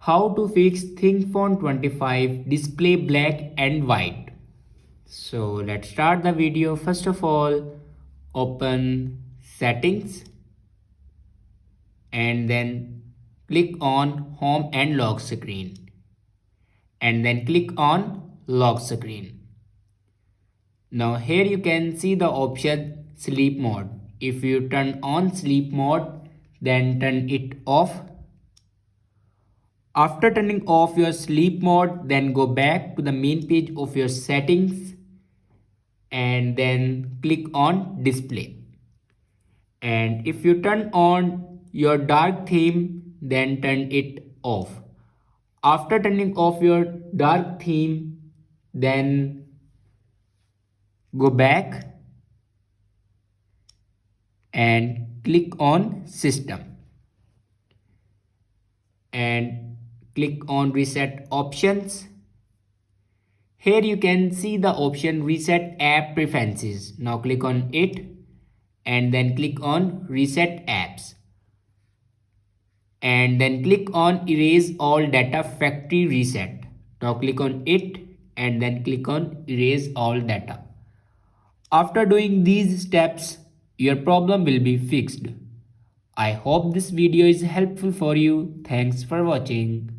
How to fix ThinkPhone 25 display black and white. So let's start the video. First of all, open settings and then click on home and lock screen and then click on lock screen. Now here you can see the option sleep mode. If you turn on sleep mode, then turn it off. After turning off your sleep mode, then go back to the main page of your settings and then click on display. And if you turn on your dark theme, then turn it off. After turning off your dark theme, then go back and click on system and click on reset options. Here you can see the option reset app preferences. Now click on it and then click on reset apps and then click on erase all data factory reset. Now click on it and then click on erase all data. After doing these steps, your problem will be fixed. I hope this video is helpful for you. Thanks for watching.